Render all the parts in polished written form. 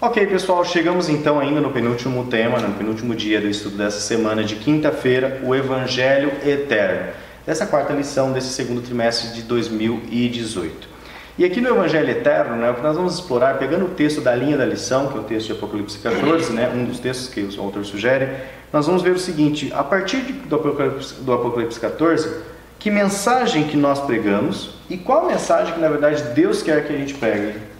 Ok, pessoal, chegamos então ainda no penúltimo tema, no penúltimo dia do estudo dessa semana de quinta-feira, o Evangelho Eterno, dessa quarta lição desse segundo trimestre de 2018. E aqui no Evangelho Eterno, o que nós vamos explorar, pegando o texto da linha da lição, que é o texto de Apocalipse 14, um dos textos que o autor sugere, nós vamos ver o seguinte: a partir do Apocalipse 14, que mensagem que nós pregamos e qual mensagem que na verdade Deus quer que a gente pregue?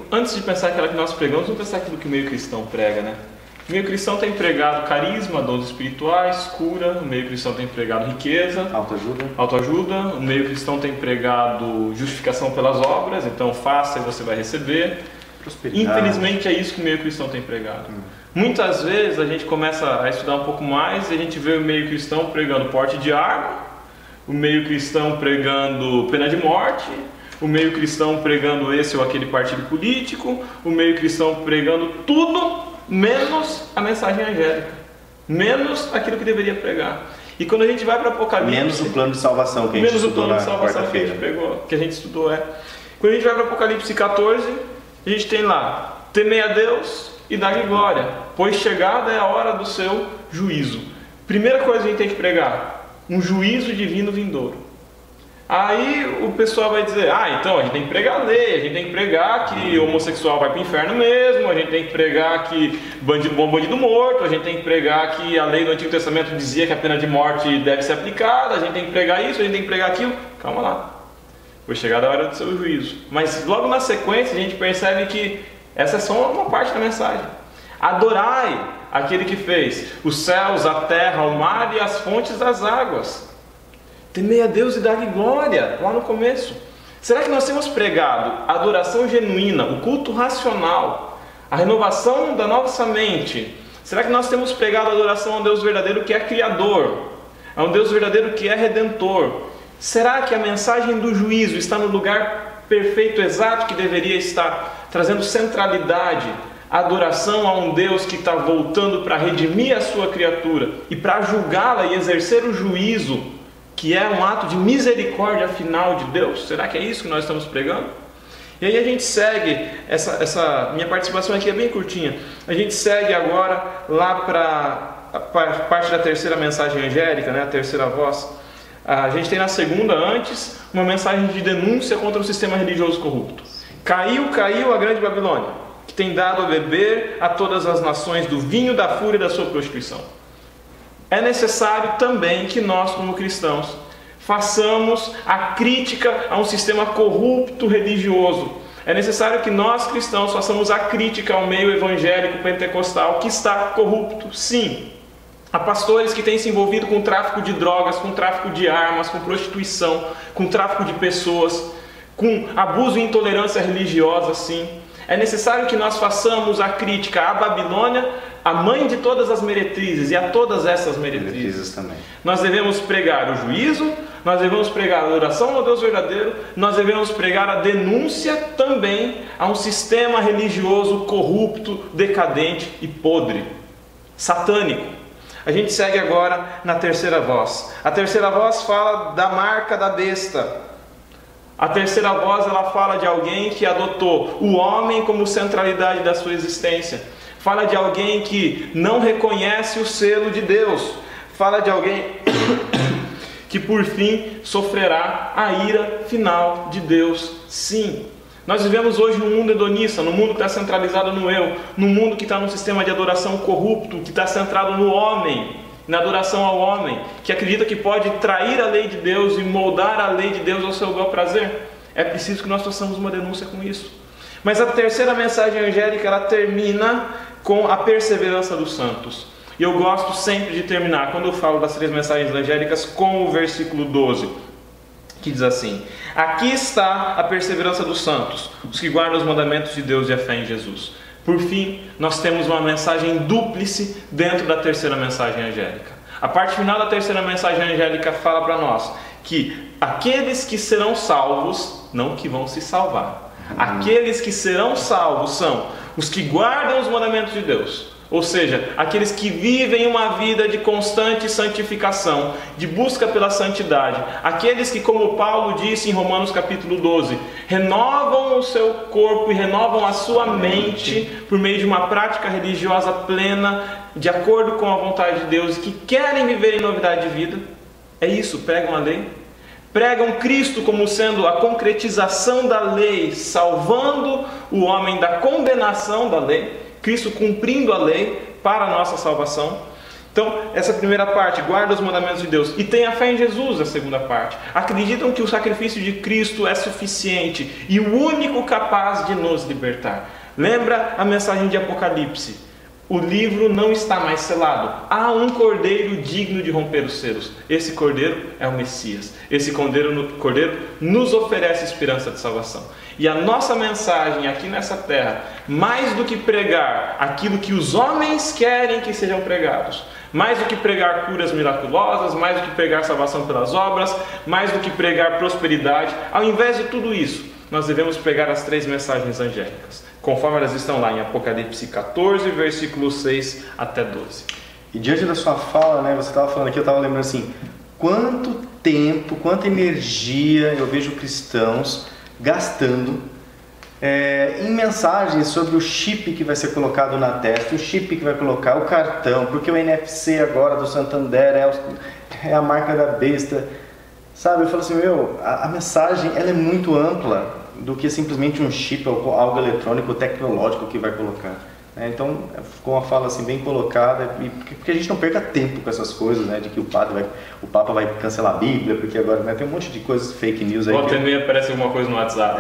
Antes de pensar aquela que nós pregamos, vamos pensar aquilo que o meio cristão prega, né? O meio cristão tem pregado carisma, dons espirituais, cura. O meio cristão tem pregado riqueza, autoajuda. O meio cristão tem pregado justificação pelas obras, então faça e você vai receber. Infelizmente é isso que o meio cristão tem pregado. Muitas vezes a gente começa a estudar um pouco mais e a gente vê o meio cristão pregando porte de arma, o meio cristão pregando pena de morte, o meio cristão pregando esse ou aquele partido político, o meio cristão pregando tudo menos a mensagem angélica, menos aquilo que deveria pregar. E quando a gente vai para Apocalipse, menos o plano de salvação que a gente estudou na quarta-feira, que a gente estudou, Quando a gente vai para Apocalipse 14, a gente tem lá: temei a Deus e dá-lhe glória, pois chegada é a hora do seu juízo. Primeira coisa que a gente tem que pregar: um juízo divino vindouro. Aí o pessoal vai dizer: então a gente tem que pregar a lei, a gente tem que pregar que homossexual vai para o inferno mesmo, a gente tem que pregar que bandido bom, bandido morto, a gente tem que pregar que a lei do Antigo Testamento dizia que a pena de morte deve ser aplicada, a gente tem que pregar isso, a gente tem que pregar aquilo. Calma lá, foi chegada a hora do seu juízo. Mas logo na sequência a gente percebe que essa é só uma parte da mensagem. Adorai aquele que fez os céus, a terra, o mar e as fontes das águas. Temei a Deus e dar-lhe glória, lá no começo. Será que nós temos pregado a adoração genuína, o culto racional, a renovação da nossa mente? Será que nós temos pregado a adoração a um Deus verdadeiro que é Criador, a um Deus verdadeiro que é Redentor? Será que a mensagem do juízo está no lugar perfeito, exato que deveria estar, trazendo centralidade, adoração a um Deus que está voltando para redimir a sua criatura e para julgá-la e exercer o juízo, que é um ato de misericórdia final de Deus? Será que é isso que nós estamos pregando? E aí a gente segue, essa minha participação aqui é bem curtinha, a gente segue agora lá para a parte da terceira mensagem angélica, a terceira voz. A gente tem na segunda, antes, uma mensagem de denúncia contra o sistema religioso corrupto. Caiu a grande Babilônia, que tem dado a beber a todas as nações do vinho da fúria da sua prostituição. É necessário também que nós, como cristãos, façamos a crítica a um sistema corrupto religioso. É necessário que nós, cristãos, façamos a crítica ao meio evangélico pentecostal que está corrupto, sim. Há pastores que têm se envolvido com tráfico de drogas, com tráfico de armas, com prostituição, com tráfico de pessoas, com abuso e intolerância religiosa, sim. É necessário que nós façamos a crítica à Babilônia, a mãe de todas as meretrizes, e a todas essas meretrizes também. Nós devemos pregar o juízo, nós devemos pregar a adoração ao Deus verdadeiro, nós devemos pregar a denúncia também a um sistema religioso corrupto, decadente e podre, satânico. A gente segue agora na terceira voz. A terceira voz fala da marca da besta. A terceira voz, ela fala de alguém que adotou o homem como centralidade da sua existência. Fala de alguém que não reconhece o selo de Deus. Fala de alguém que por fim sofrerá a ira final de Deus. Sim. Nós vivemos hoje num mundo hedonista, num mundo que está centralizado no eu, num mundo que está num sistema de adoração corrupto, que está centrado no homem, na adoração ao homem, que acredita que pode trair a lei de Deus e moldar a lei de Deus ao seu bel prazer. É preciso que nós façamos uma denúncia com isso. Mas a terceira mensagem angélica, ela termina com a perseverança dos santos. E eu gosto sempre de terminar, quando eu falo das três mensagens angélicas, com o versículo 12, que diz assim: aqui está a perseverança dos santos, os que guardam os mandamentos de Deus e a fé em Jesus. Por fim, nós temos uma mensagem dúplice dentro da terceira mensagem angélica. A parte final da terceira mensagem angélica fala para nós que aqueles que serão salvos, não que vão se salvar, aqueles que serão salvos são os que guardam os mandamentos de Deus, Ou seja, aqueles que vivem uma vida de constante santificação, de busca pela santidade. Aqueles que, como Paulo disse em Romanos capítulo 12, renovam o seu corpo e renovam a sua mente por meio de uma prática religiosa plena, de acordo com a vontade de Deus, e que querem viver em novidade de vida. É isso, pregam a lei. Pregam Cristo como sendo a concretização da lei, salvando o homem da condenação da lei. Cristo cumprindo a lei para a nossa salvação. Então, essa primeira parte, guarda os mandamentos de Deus. E tem a fé em Jesus, a segunda parte. Acreditam que o sacrifício de Cristo é suficiente e o único capaz de nos libertar. Lembra a mensagem de Apocalipse? O livro não está mais selado. Há um cordeiro digno de romper os selos. Esse cordeiro é o Messias. Esse cordeiro nos oferece esperança de salvação. E a nossa mensagem aqui nessa terra, mais do que pregar aquilo que os homens querem que sejam pregados, mais do que pregar curas miraculosas, mais do que pregar salvação pelas obras, mais do que pregar prosperidade, ao invés de tudo isso, nós devemos pregar as 3 mensagens angélicas, conforme elas estão lá em Apocalipse 14, versículos 6 até 12. E diante da sua fala, né, você estava falando aqui, eu estava lembrando assim, quanto tempo, quanta energia eu vejo cristãos gastando em mensagens sobre o chip que vai ser colocado na testa, o chip que vai colocar, o cartão, porque o NFC agora do Santander é a marca da besta, sabe? Eu falo assim, a mensagem ela é muito ampla do que simplesmente um chip ou algo eletrônico, tecnológico que vai colocar. Então, ficou uma fala assim bem colocada, porque a gente não perca tempo com essas coisas, né, de que o Papa vai cancelar a Bíblia, porque agora, né, tem um monte de coisas fake news aí. Ou também aparece alguma coisa no WhatsApp.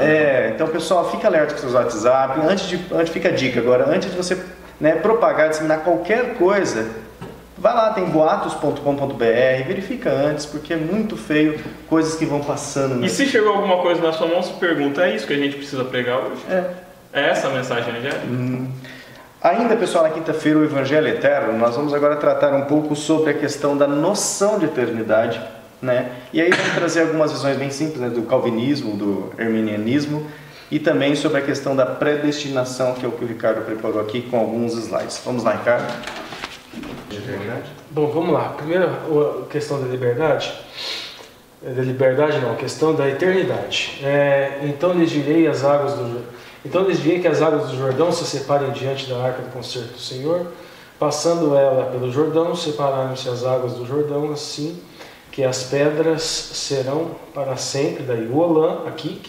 Então pessoal, fica alerta com seus WhatsApp, antes fica a dica agora, antes de você, né, propagar, disseminar qualquer coisa, vai lá, tem boatos.com.br, verifica antes, porque é muito feio coisas que vão passando. Né? E se chegou alguma coisa na sua mão, se pergunta, é isso que a gente precisa pregar hoje? É essa a mensagem angélica? Ainda, pessoal, na quinta-feira, o Evangelho Eterno, nós vamos agora tratar um pouco sobre a questão da noção de eternidade, né? E aí vamos trazer algumas visões bem simples, né, do calvinismo, do arminianismo, e também sobre a questão da predestinação, que é o que o Ricardo preparou aqui com alguns slides. Vamos lá, Ricardo. Bom, vamos lá. Primeiro, a questão da liberdade. A questão da eternidade. Então lhes direi que as águas do Jordão se separem diante da arca do concerto do Senhor, passando ela pelo Jordão, separaram-se as águas do Jordão, assim que as pedras serão para sempre, daí o Olã, aqui,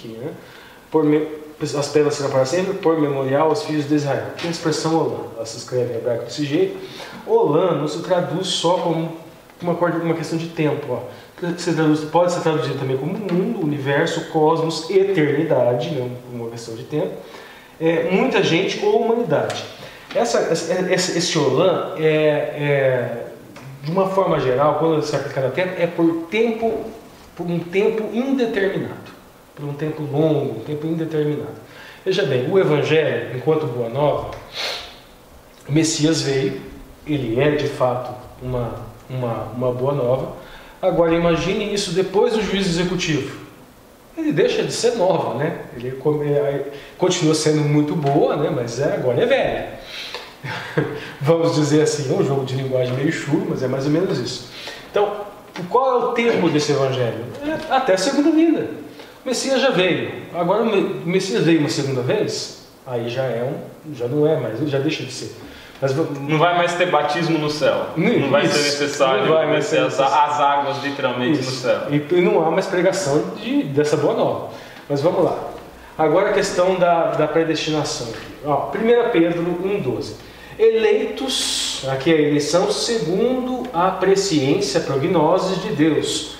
as pedras serão para sempre, por memorial aos filhos de Israel. Tem a expressão Olã, ela se escreve em hebraico desse jeito. Olã não se traduz só como uma questão de tempo, pode ser traduzido também como mundo, universo, cosmos, eternidade, não uma questão de tempo, muita gente ou humanidade. Esse Olã, de uma forma geral, quando se aplica no tempo, é por um tempo indeterminado, por um tempo longo, um tempo indeterminado. Veja bem, o Evangelho, enquanto boa nova, o Messias veio, ele é de fato uma boa nova. Agora imagine isso depois do juízo executivo. Ele deixa de ser nova, né? Ele continua sendo muito boa, né? Mas agora é velha. Vamos dizer assim, é um jogo de linguagem meio chulo, mas é mais ou menos isso. Então, qual é o tempo desse evangelho? Até a segunda vinda. O Messias já veio. Agora o Messias veio uma segunda vez, aí já não é mais, ele já deixa de ser. Mas não vai mais ter batismo no céu. Não vai ser necessário conhecer as águas literalmente no céu. E não há mais pregação dessa boa nova. Mas vamos lá. Agora a questão da predestinação. 1 Pedro 1,12. Eleitos, aqui é a eleição segundo a presciência, prognoses de Deus,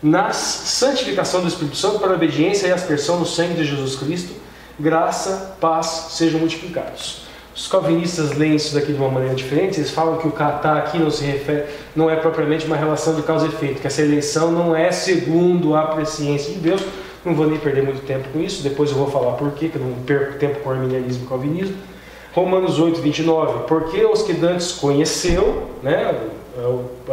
na santificação do Espírito Santo para a obediência e aspersão no sangue de Jesus Cristo, graça, paz sejam multiplicados. Os calvinistas leem isso daqui de uma maneira diferente. Eles falam que o catar aqui não é propriamente uma relação de causa e efeito, que essa eleição não é segundo a presciência de Deus. Não vou nem perder muito tempo com isso, depois eu vou falar por quê, que eu não perco tempo com arminianismo e calvinismo. Romanos 8, 29, porque os que dantes conheceu, né,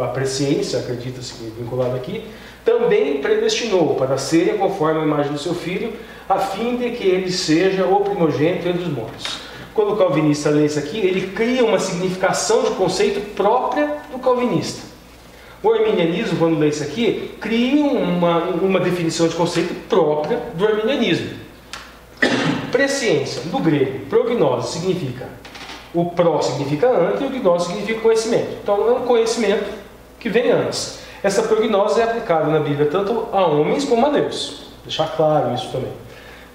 a presciência, acredita-se que é vinculado aqui, também predestinou para serem conforme a imagem do seu Filho, a fim de que ele seja o primogênito entre os mortos. quando o calvinista lê isso aqui, ele cria uma significação de conceito própria do calvinista. O arminianismo, quando lê isso aqui, cria uma definição de conceito própria do arminianismo. Presciência, do grego, prognose significa, o pró significa antes e o gnose significa conhecimento. Então é um conhecimento que vem antes. Essa prognose é aplicada na Bíblia tanto a homens como a Deus. Deixar claro isso também.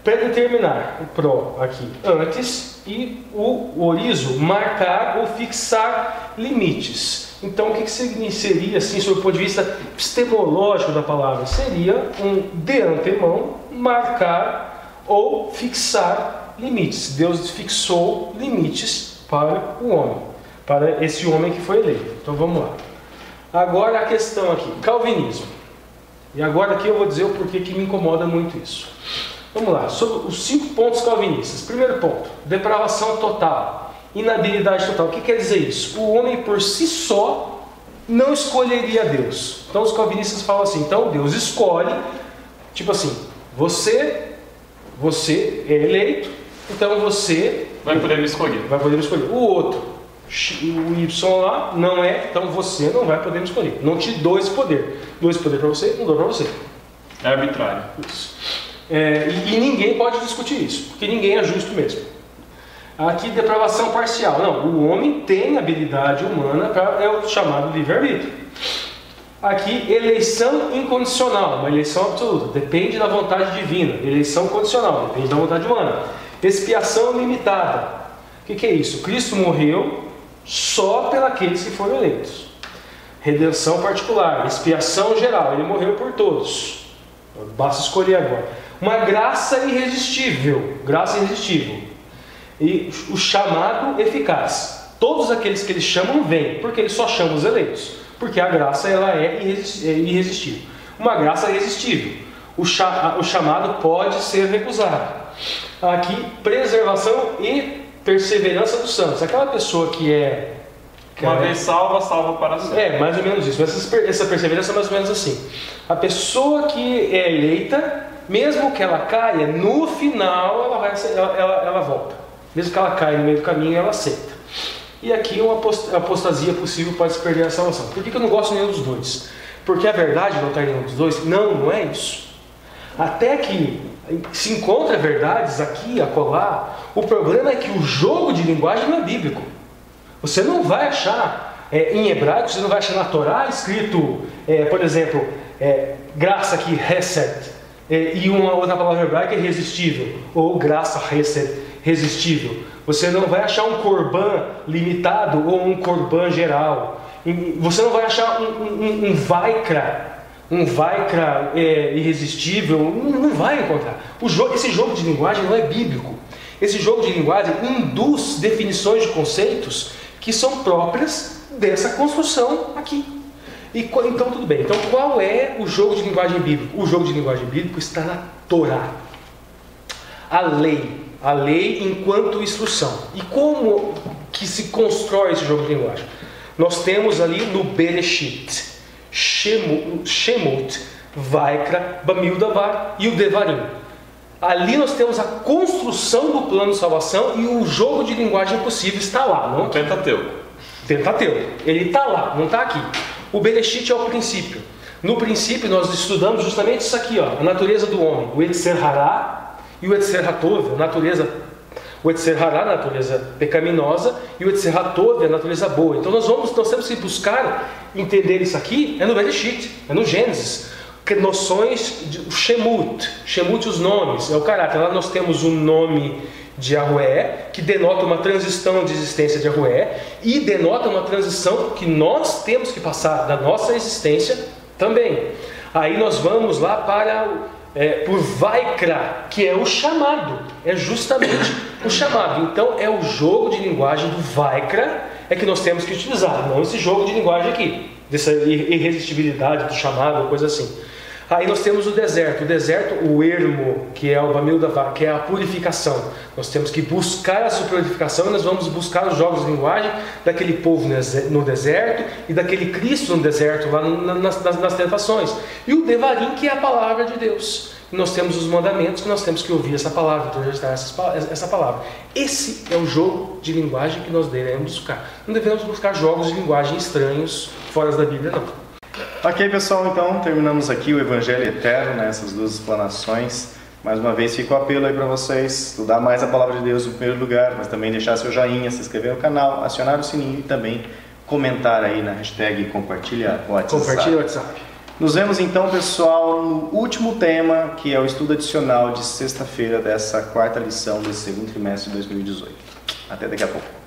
Predeterminar, o pró aqui, antes, e o orizo, marcar ou fixar limites. Então, o que seria, assim, sob o ponto de vista epistemológico da palavra? Seria um de antemão, marcar ou fixar limites. Deus fixou limites para o homem, para esse homem que foi eleito. Então, vamos lá. Agora a questão aqui, calvinismo. E agora aqui eu vou dizer o porquê que me incomoda muito isso. Vamos lá, sobre os 5 pontos calvinistas. Primeiro ponto, depravação total, inabilidade total. O que quer dizer isso? O homem por si só não escolheria Deus. Então os calvinistas falam assim, então Deus escolhe, tipo assim, você é eleito, então você vai poder me escolher. Vai poder me escolher. O outro, o Y lá, não é, então você não vai poder me escolher. Não te dou esse poder. Dou esse poder para você, não dou para você. É arbitrário. Isso. E ninguém pode discutir isso, porque ninguém é justo mesmo. Aqui, depravação parcial. Não, o homem tem habilidade humana, é o chamado livre-arbítrio. Aqui, eleição incondicional, uma eleição absoluta, depende da vontade divina. Eleição condicional, depende da vontade humana. Expiação limitada. O que é isso? Cristo morreu só pelos que foram eleitos. Redenção particular, expiação geral, ele morreu por todos. Basta escolher agora. Uma graça irresistível, e o chamado eficaz. Todos aqueles que eles chamam vêm, porque eles só chamam os eleitos, porque a graça ela é irresistível. Uma graça irresistível. O chamado pode ser recusado. Aqui, preservação e perseverança dos santos. Aquela pessoa que é... Uma vez salva, salva para sempre. É, mais ou menos isso. Essa perseverança é mais ou menos assim. A pessoa que é eleita, mesmo que ela caia, no final ela volta. Mesmo que ela caia no meio do caminho, ela aceita. E aqui uma apostasia possível pode se perder a salvação. Por que eu não gosto nenhum dos dois? Porque a verdade não está em nenhum dos dois? Não é isso. Até que se encontra verdades aqui, acolá, o problema é que o jogo de linguagem não é bíblico. Você não vai achar, em hebraico, você não vai achar na Torá escrito, por exemplo, graça aqui, hesed, e uma outra palavra hebraica irresistível, ou graça, hesed, resistível. Você não vai achar um corban limitado ou um corban geral. Você não vai achar um vaikra irresistível, não vai encontrar. Esse jogo de linguagem não é bíblico. Esse jogo de linguagem induz definições de conceitos que são próprias dessa construção aqui. Então tudo bem. Então qual é o jogo de linguagem bíblico? O jogo de linguagem bíblico está na Torá. A lei enquanto instrução. E como que se constrói esse jogo de linguagem? Nós temos ali no Bereshit, Shemot, Vaikra, Bamildavar e o Devarim. Ali nós temos a construção do plano de salvação e o jogo de linguagem possível está lá. Não? Pentateuco. Ele está lá, não está aqui. O Bereshit é o princípio. No princípio nós estudamos justamente isso aqui, ó, a natureza do homem. O Etzer Hará e o Etzer Hatov, o Etzer Hará, a natureza pecaminosa, e o Etzer Hatov, a natureza boa. Então nós temos que buscar entender isso aqui, no Bereshit, no Gênesis. Noções de Shemut, os nomes, é o caráter. Lá nós temos o nome de Yahweh, que denota uma transição de existência de Yahweh, e denota uma transição que nós temos que passar da nossa existência também. Aí nós vamos lá por Vaikra, que é o chamado, é justamente o chamado. Então é o jogo de linguagem do Vaikra que nós temos que utilizar, não esse jogo de linguagem aqui, dessa irresistibilidade do chamado, coisa assim. Aí nós temos o deserto, o ermo, que é o Bamildavá, que é a purificação. Nós temos que buscar essa purificação e nós vamos buscar os jogos de linguagem daquele povo no deserto e daquele Cristo no deserto, lá nas tentações. E o Devarim, que é a palavra de Deus. E nós temos os mandamentos que nós temos que ouvir essa palavra, então já está essa palavra. Esse é o jogo de linguagem que nós devemos buscar. Não devemos buscar jogos de linguagem estranhos fora da Bíblia, não. Ok, pessoal, então terminamos aqui o Evangelho Eterno, né, essas duas explanações. Mais uma vez fica o apelo aí para vocês estudar mais a Palavra de Deus no primeiro lugar, mas também deixar seu joinha, se inscrever no canal, acionar o sininho e também comentar aí na hashtag compartilha o WhatsApp. Compartilha o WhatsApp. Nos vemos então, pessoal, no último tema, que é o estudo adicional de sexta-feira dessa quarta lição desse segundo trimestre de 2018. Até daqui a pouco.